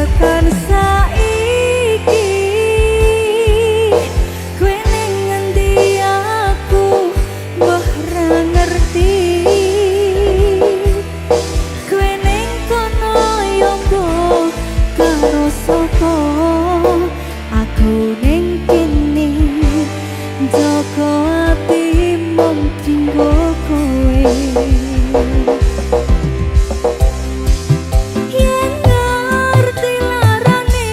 tekan saiki kowe ning ngendi aku mbah ra ngerti kowe ning kono yo karo sapa aku ning kene joko ati mung tinggo kowe. Yen ngerti larane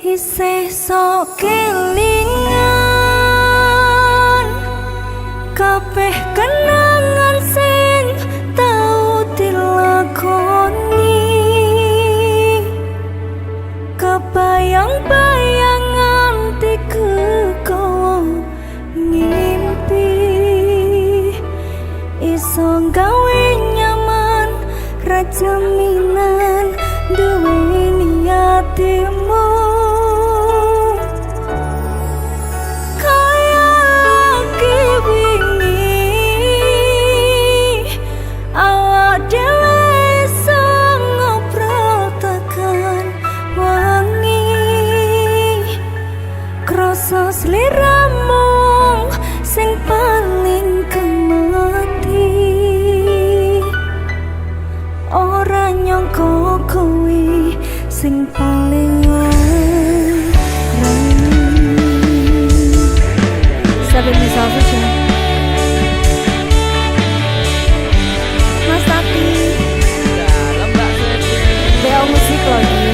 isih sok kelingan kabeh kenangan sing tau dilakoni kebayang-bayang nganti kekowo ngimpi iso gawe nyaman rajaminan duweni hatimu kaya kewingi awak dhewe iso ngobrol tekan wangi krasa sliramu sing paling kemati ora nyangka kowe sing paling larang. Sabe me salva já Mas Tati Bel musik lagi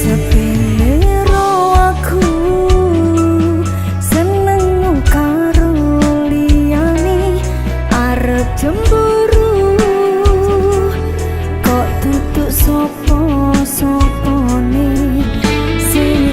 sepiro aku seneng karo liyane arep cemburu kok tutuk sapa-sapane sing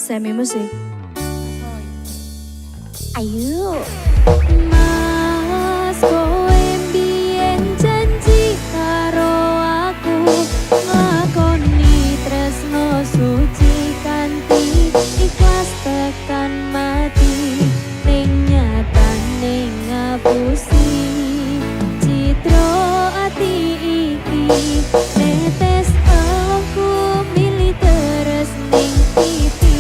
Semi musik. Ayo. Mas kowe mbiyen janji karo aku nglakoni tresno suci kanthi ikhlas tekan mati ning nyatane ngapusi citra ati iki netes aku milih terus ning pipi.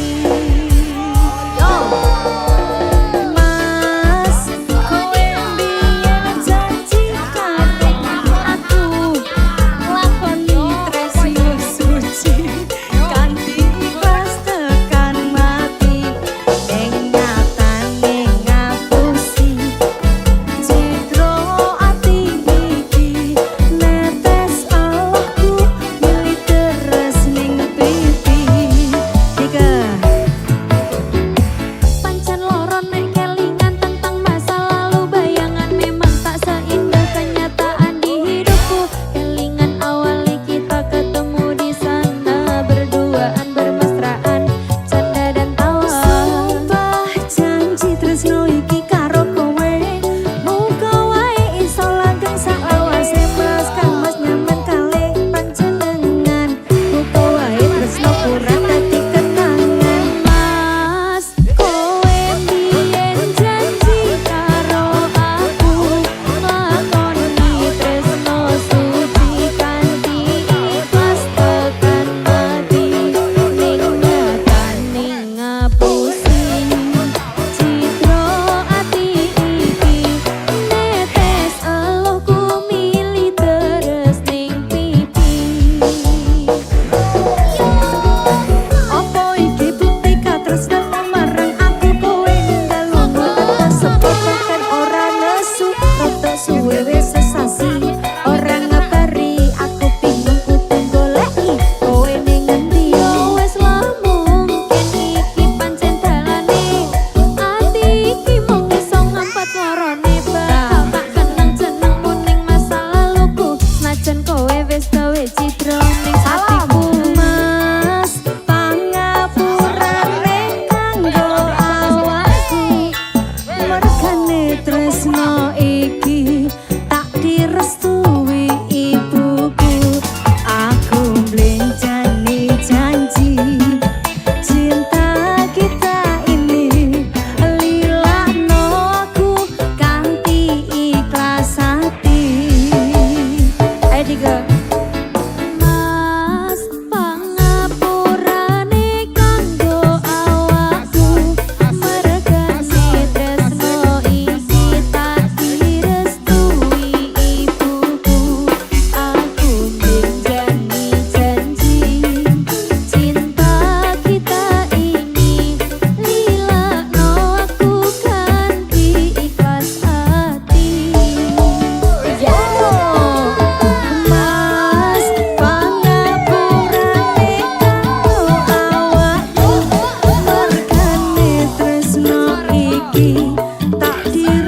Tresno iki tak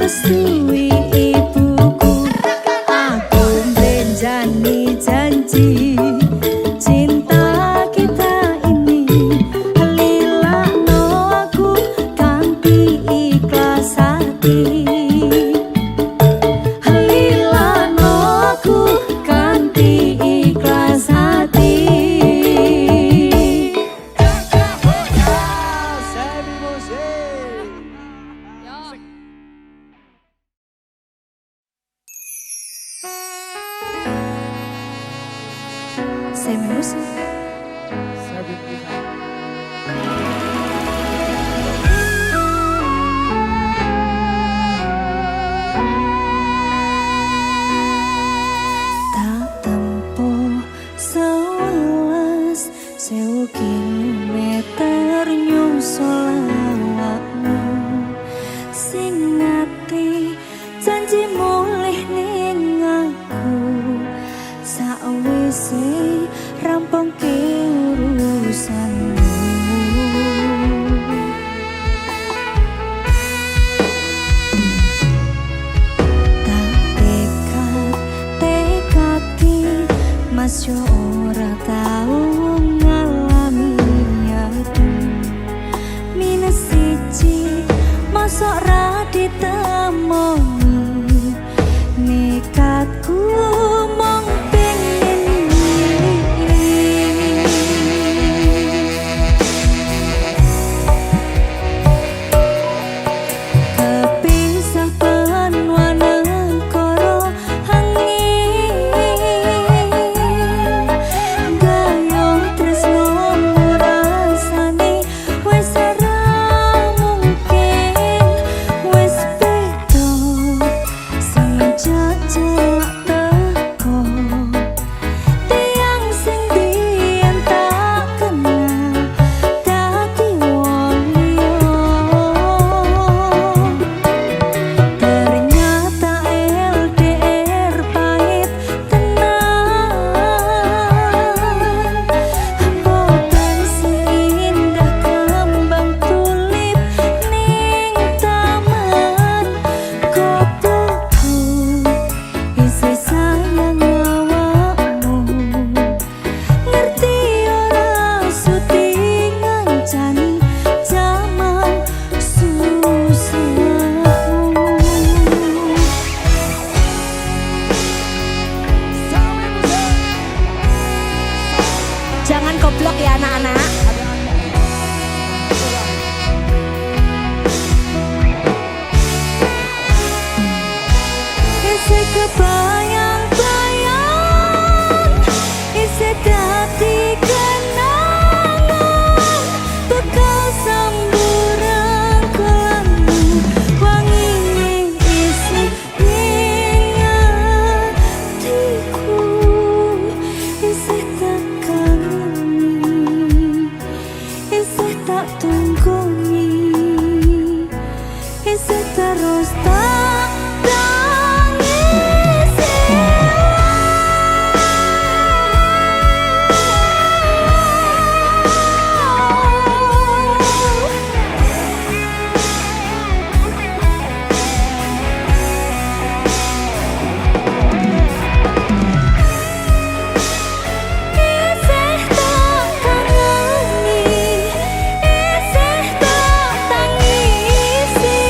restui ibuku. Aku menjani janji cinta kita ini, lilakno aku kanthi ikhlas hati. Lilakno aku kanthi ikhlas hati. Semi musik. Tak tempuh 11 sewu kilometer nyusul awakmu, sing ngati janji mulih ning aku, sakwise rampungke urusanmu. Tak tekad-tekadi Mas yo ora tau ngalami adu. Minus siji mosok ra ditemongi, nekatku mong pengen milih. Kepisah penwana koro angin, gayo tresno rasane wis ora mungkin, wis beda semenjak jelek teko. Tiang sing biyen tak kenal dadi wong liya. Ternyata LDR pahit tenan, boten seindah kembang tulip ning taman. Kopoku isi sayang awakmu, ngerti ora suti ngancani jaman susahmu. Jangan goblok ya anak-anak. Isi kebayang-bayang, isi dadi kenangan, bekal samburan kelammu, wangi isi ning atiku, isi tak kangen, isi tak tunggungi, isi terus tak tangisi. Isih tak kangeni, isih tak tangisi.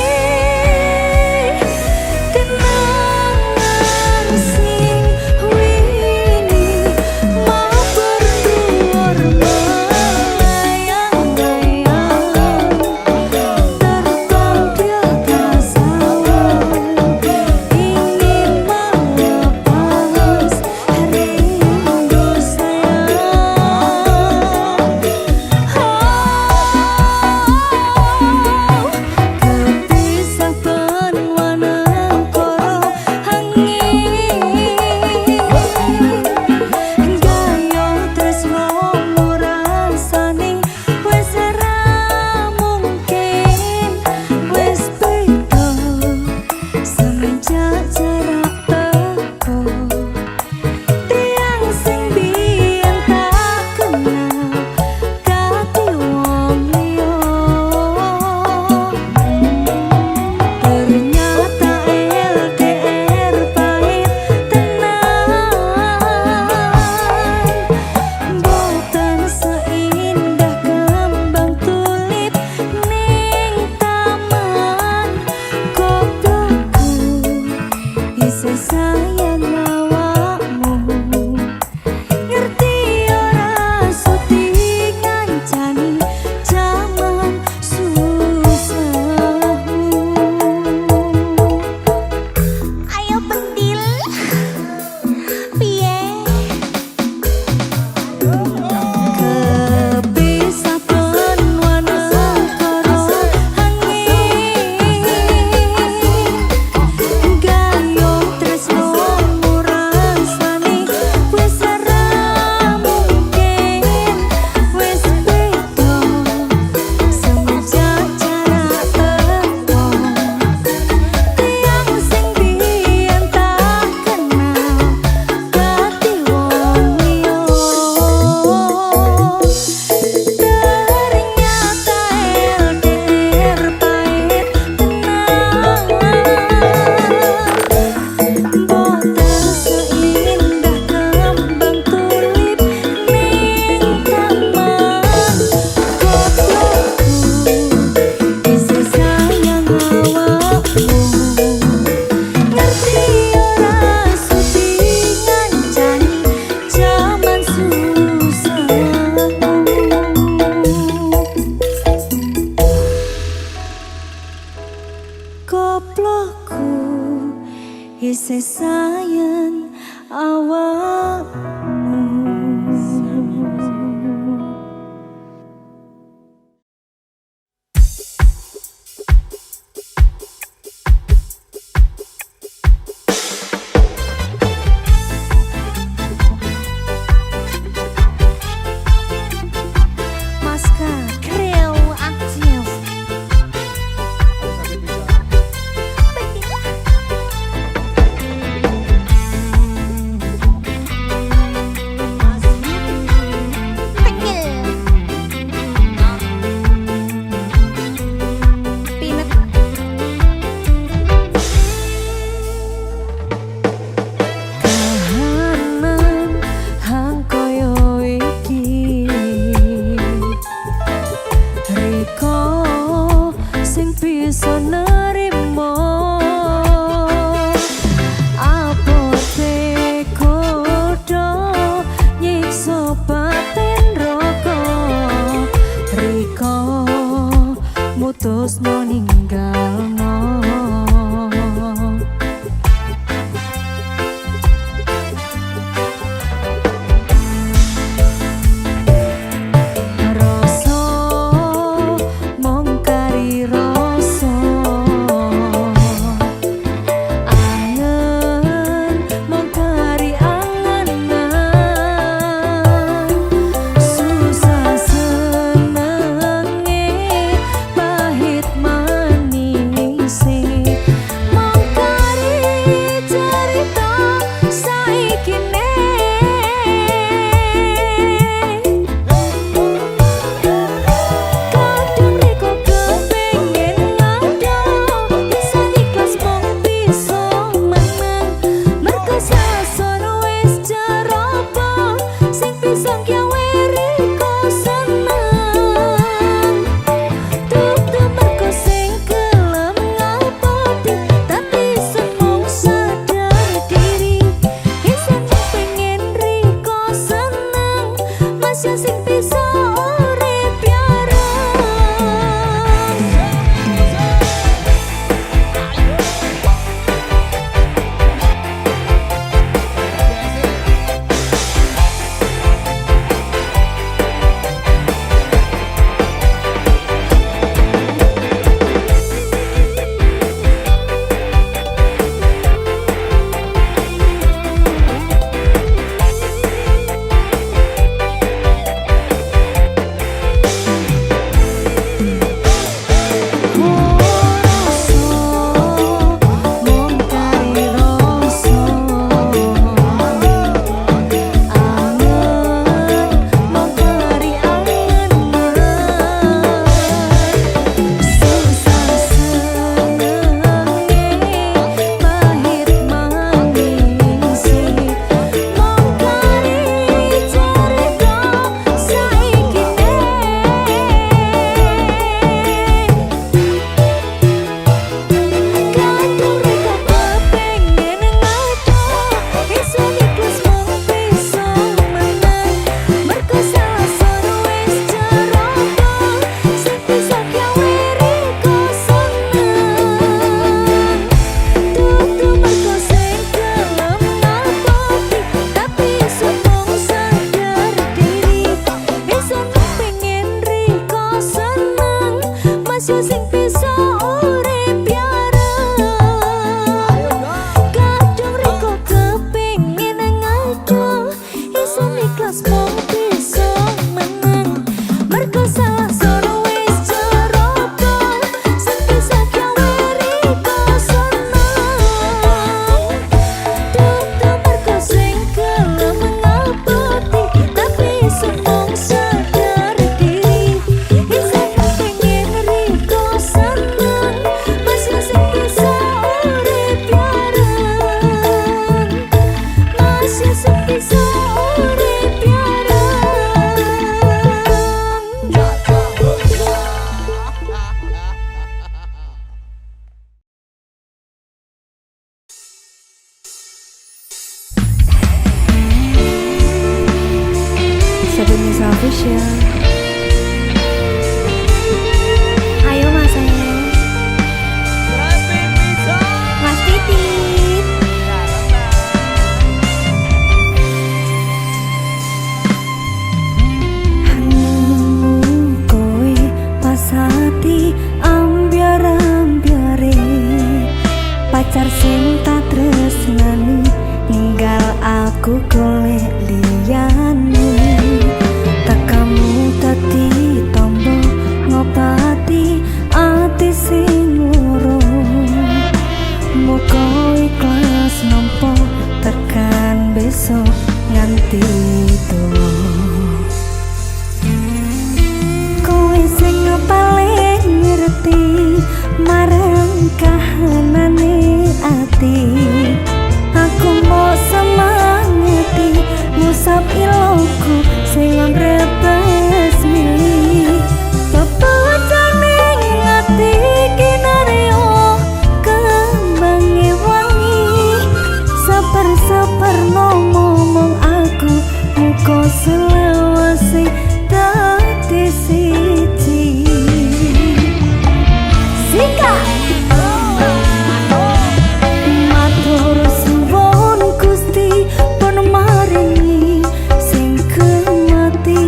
isih sayang awakmu. Ayo Mas Ayo. Mas Titit. pacar sing tak tresnani ninggal aku golek liyane tekamu dadi tombo ngobati ati sing loro muga ikhlas nampa tekan besok nganti tuwa kowe sing paling ngerti marang kahanane ati aku mau semangati ngusap iloku sing mbrebes mili pepecane ati kinaryo kembange wangi saper-saper ngomong aku muka selawase dadi siji Sika matur suwun Gusti pun maringi sing kemati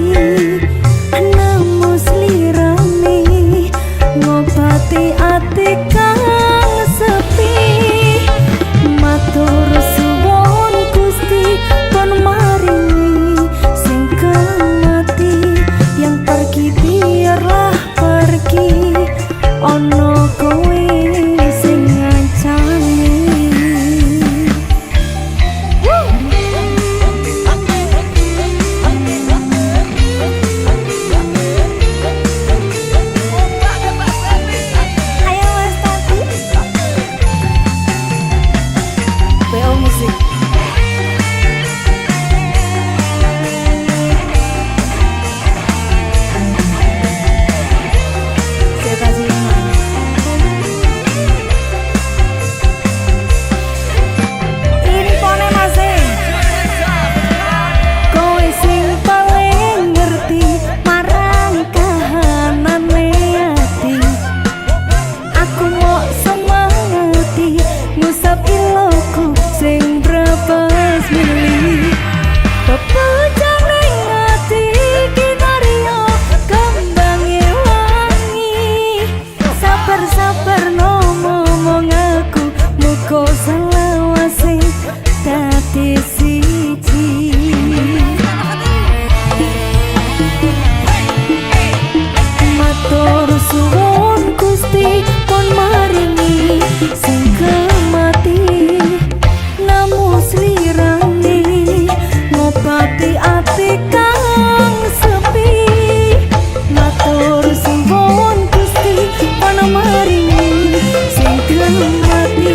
nemu slirane ngobati ati kang sepi matur suwun Gusti pun maringi sing kemati yang pergi biarlah pergi ono kowe sing ngancani ayo Mas Tati BO Musik siapa sih infone masih kowe sing paling ngerti marang kahanane ati aku mau semangati ngusap iloku sing brebes mili pepecane ati kinaryo kembange wangi sabar-sabar ngomong aku muka selawase dadi siji matur suwun Gusti pun maringi sing kemati nemu slirane ngobati ati kang sepi matur suwun Gusti pun maringi sing kemati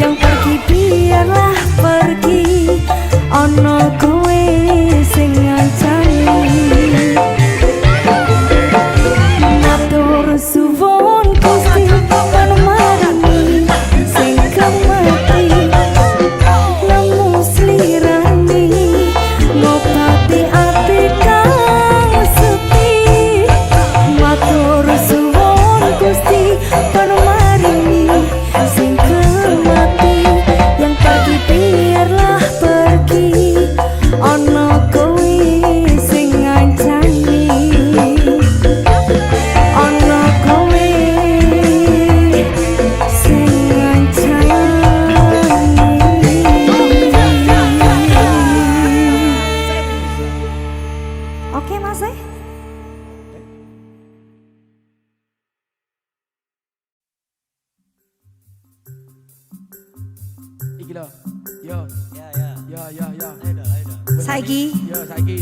yang pergi biarlah pergi ono kowe sing ngancani matur suwun Gusti pun maringi sing kemati nemu slirane ngobati ati kang sepi matur suwun Gusti pun maringi sing kemati yang pergi biarlah pergi ono kowe sing ngancani ono kowe sing ngancani oke Mas Iki lho. Yo. Ya, ya. Ya, ya, ya. Ayo dah, ayo dah. saiki Yo saiki.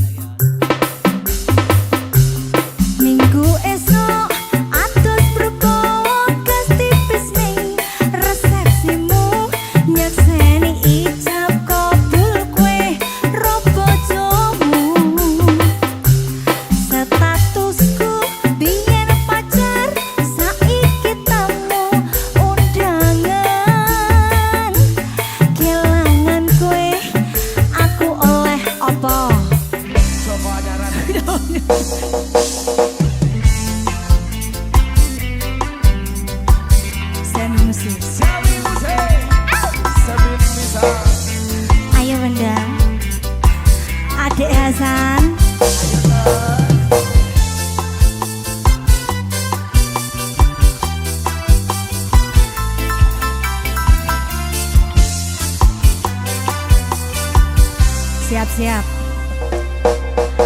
minggu esok atus berbokas tipis ning resepsimu nyakseni ijab kabul kue robo jomu statusku biyen pacar saiki tamu undangan kelangan kue aku oleh apa Siap-siap.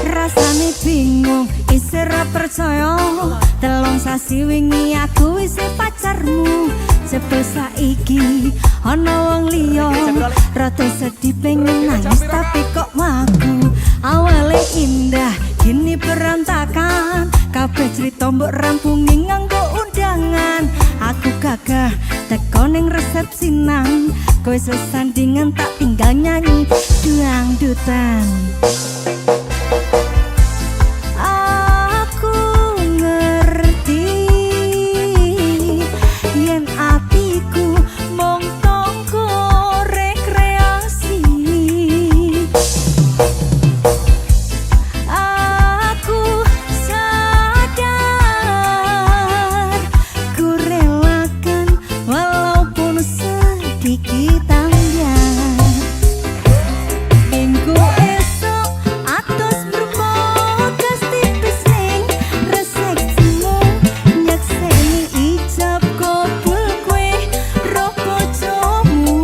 Rasane bingung, isih ra percaya. Telung sasi wingi aku isih pacarmu. Jebul saiki ana wong liya. Rada sedih pengen nangis tapi kok wagu. Awale indah, kini berantakan. Kabeh crita mbok rampungi nganggo undangan. Aku gagah teko ning resepsi nang. Kowe sesandingan tak tinggal nyanyi dangdutan. Aku ngerti yen atiku mung tangga rekreasi. Aku sadar ku relakan walaupun sedikit ambiar. Minggu esok atus berpokas tipis ning resepsimu. Nyakseni ijab kabul kue roh bojomu.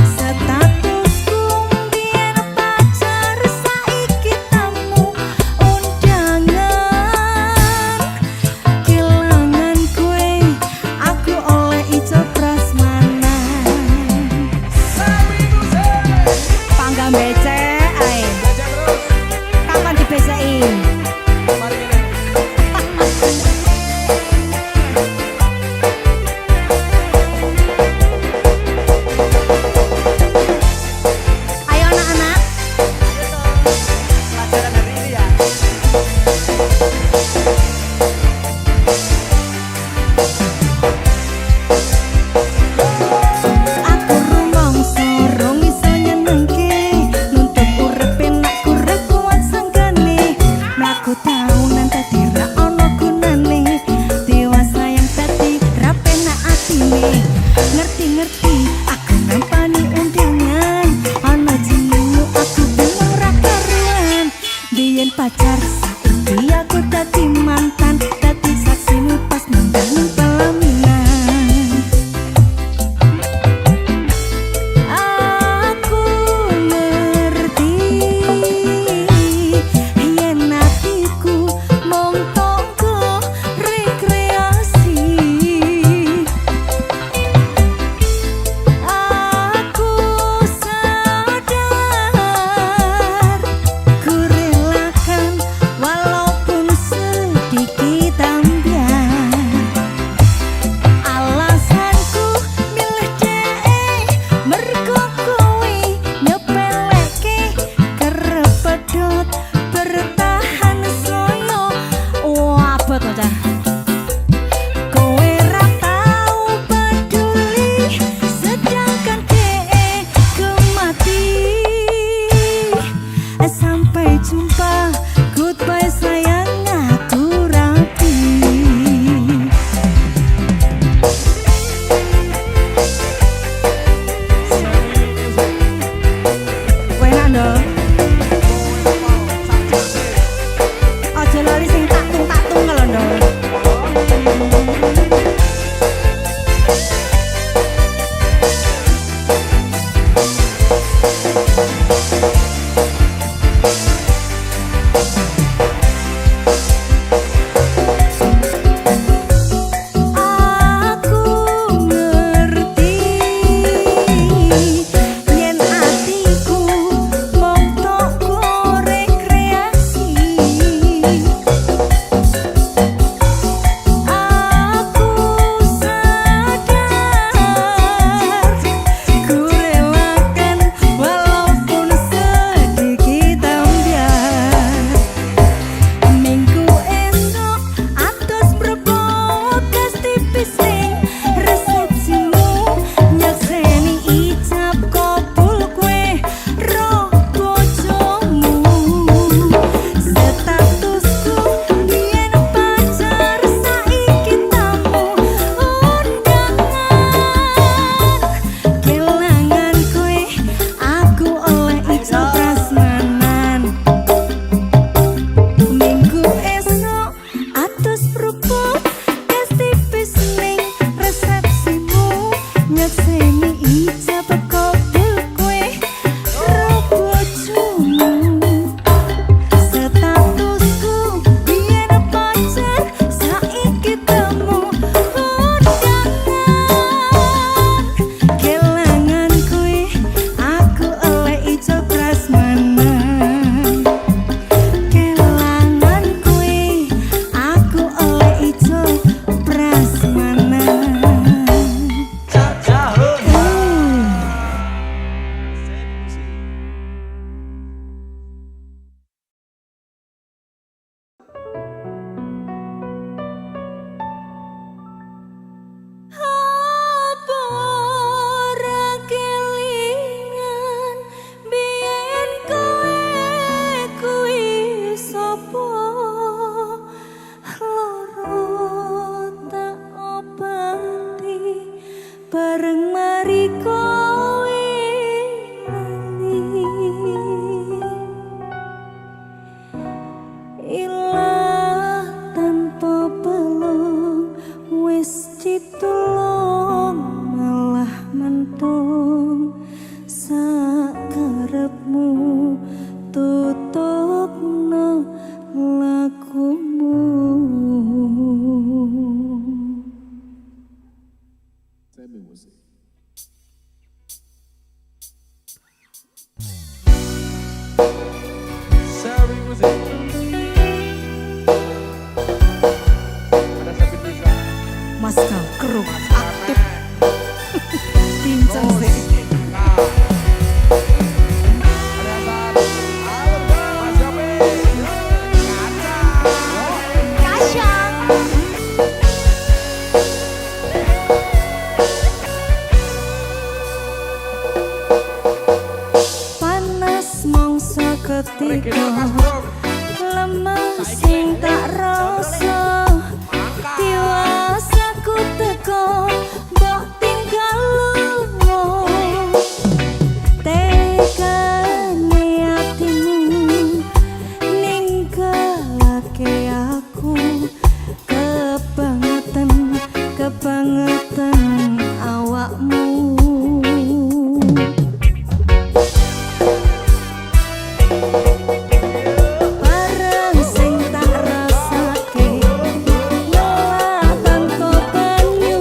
Statusku mbiyen pacar saiki tamu undangan. Kelangan kue aku oleh ijab prasmanan. Panggang becek ae. Belajar terus. Kapan dibeseki? Mari ini. Ayo anak-anak. Pelajaran hari ini ya. Aku rumangsa rong iso nyenengke. Nuntut urip enak kurang kuat sanggane. Mlaku taunan dadi ra ono gunane. Dewasa yang dadi ra penak atine. Ngerti-ngerti aku nampani undangan. Ana jenengmu aku belum ra karuan. Biyen pacar saiki aku dadi mantan. Dadi saksimu pas nandang pelaminan. Aku ngerti yen atiku mung tangga rekreasi. Aku sadar ku relakan mari kowe lali ilang tanpa pelong wis ditulung malah mentung sakarepmu tutupno lakumu. Semi Musik. Semi Musik. Ada Sabit Lisa. Mas Kangkruk aktif pincang sih. Nah. Ada Hasan. Halo, Mas Sabit. Kasyang panas mongso ketika lemah sing tak rasa tiwasaku teko mbok tinggal lunga tekane atimu ninggalake aku kebangetan awakmu. Barang sing tak rasake lelah tanpa banyu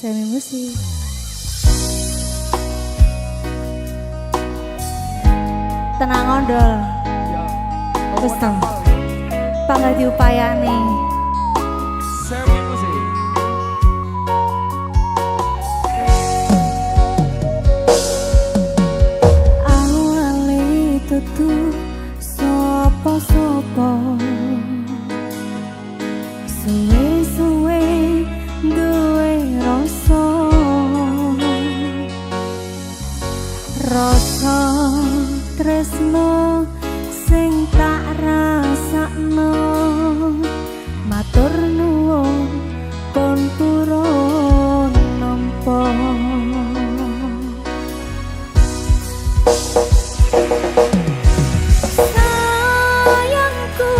Semi Musik. Tenang ondol. Wis to. Pangga diupayane. Semi Musik. Awale tutu sapa-sapa. Suwe-suwe duwe rasa. Rasa tresno sing tak rasakno. Matur nuwun pun turun nampa. Sayangku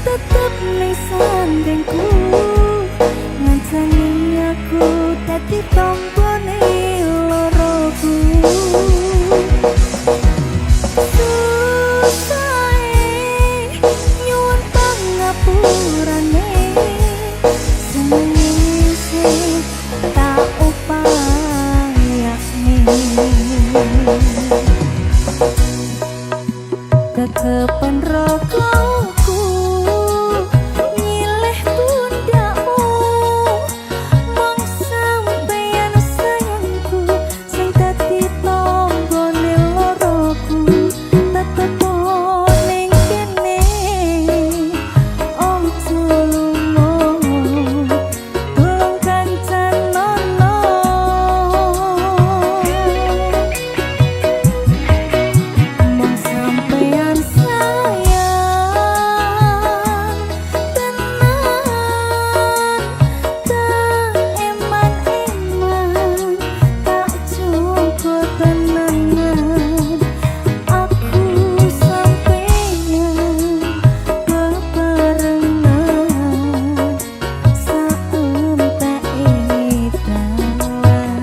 tetep ning sandengku. Ngancani aku dadi tombone loroku. Susahe nyuwun pangapurane. Senenge sing tak upayane. Kekepen rokoku nyileh pundakmu. Mong sampeyan sayangku sing dadi tombone loroku. Tetep ning kene ojo lunga. Tulung kancanono. Mong sampeyan sayang tenan. Tak eman-eman tak cukup tenanan. Aku sampeyan bebarengan saentek dalan.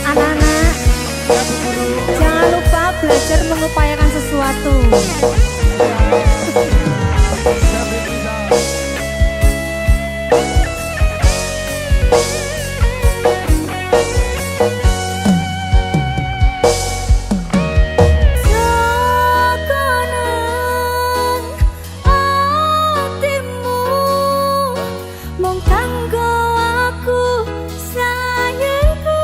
Anak-anak, jangan lupa belajar mengupayakan sesuatu. Semi Musik. Tekonan atimu mung kanggo aku sayangku.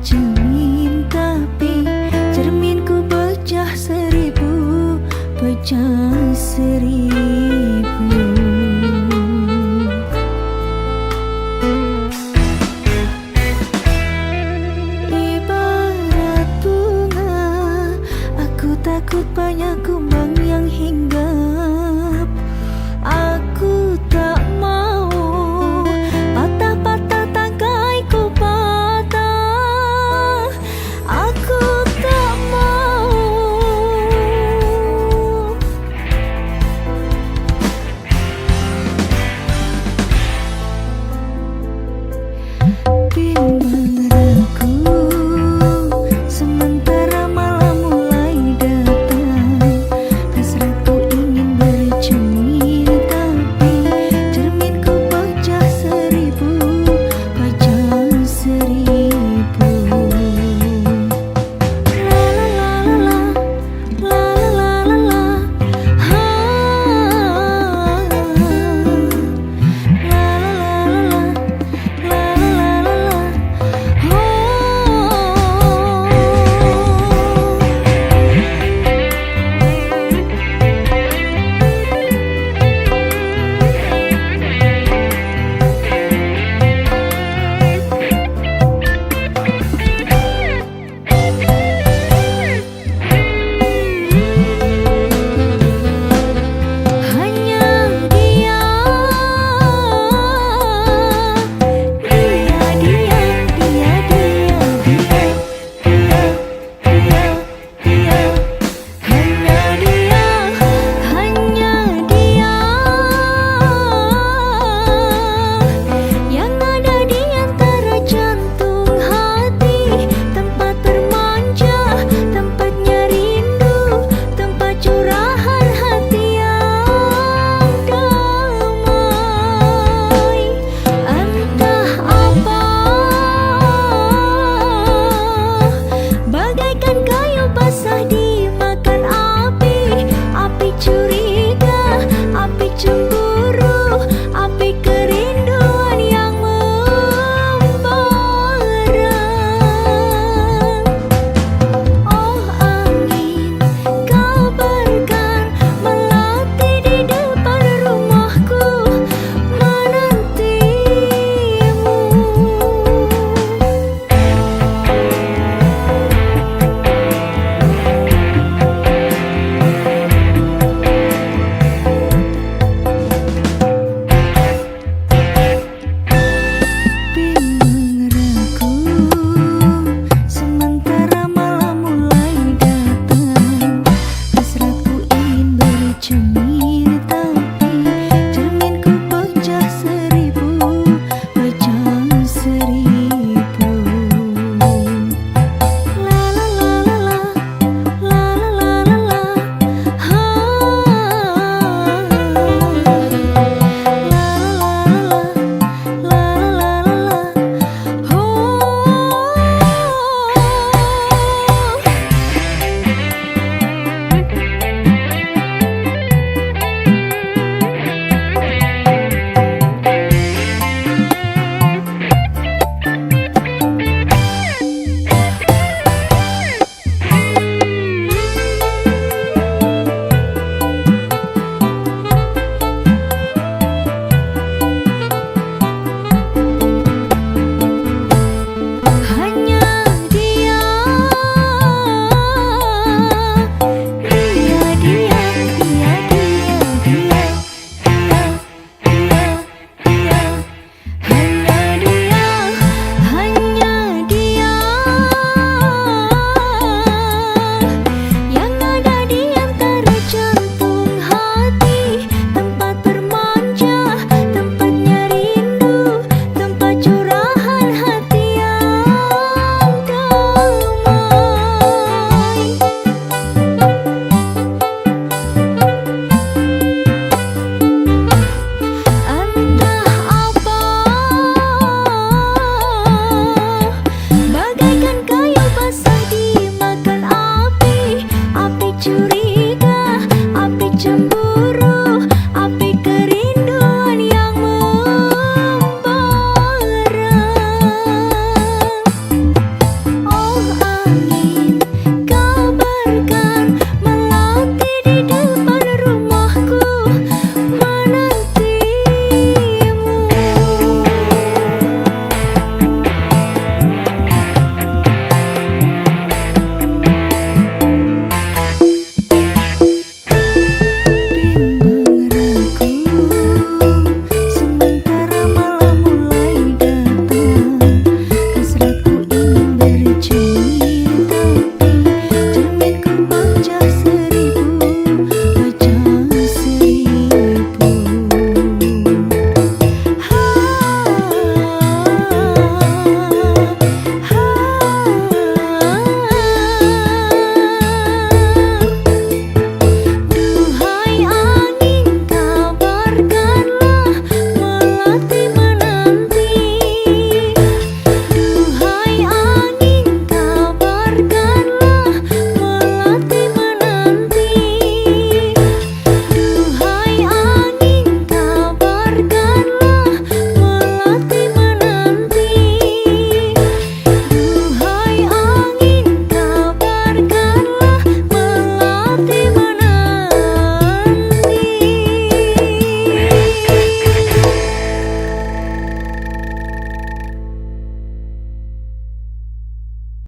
Jujur